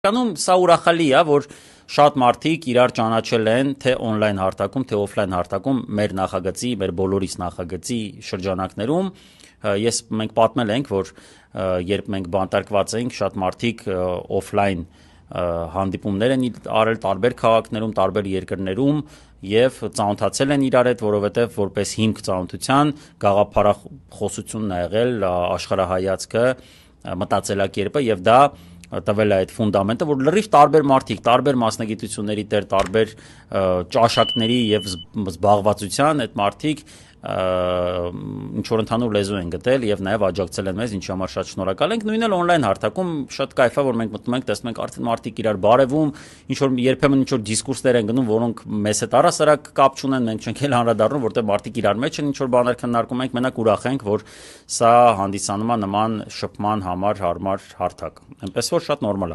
իրականում սա ուրախալի է, որ շատ մարդիկ իրար ճանաչել են թե on-line հարթակում, թե off-line հարթակում մեր նախագծի, մեր բոլորիս նախագծի շրջանակներում մենք պատմել ենք, որ երբ մենք բանտարկված էինք, շատ մարդիկ off-line հանդիպումներ են արել տարբեր քաղաքներում, տարբեր երկրներում եւ ծանոթացել են իրար հետ, որովհետեւ որպես հիմք ծանոթության գաղափարախոսությունն ա եղել աշխարհայացքը, մտածելակերպը եւ դա տվել է այդ ֆունդամենտը, որ լրիվ տարբեր մարդիկ, տարբեր մասնագիտությունների տեր, տարբեր ճաշակների եւ զբաղվածության այդ մարդիկ ինչ որ ընդհանուր լեզու են գտել եւ նաեւ աջակցել են մեզ, ինչի համար շատ շնորհակալ ենք։ Նույնն էլ on-line հարթակում շատ կայֆ է, որ մենք մտնում ենք, տեսնում ենք արդեն մարդիկ իրար բարևում, ինչ որ երբեմն ինչ որ դիսկուրսներ են գնում, որոնք մեզ հետ առասարակ կապ չունեն, մենք չենք էլ անդրադառնում, որտեղ մարդիկ իրար մեջ են ինչ որ բաներ քննարկում ենք, մենակ ուրախ ենք, որ սա հանդիսանում է նման շփման համար հարմար հարթակ։ Այնպես որ շատ նորմալ է։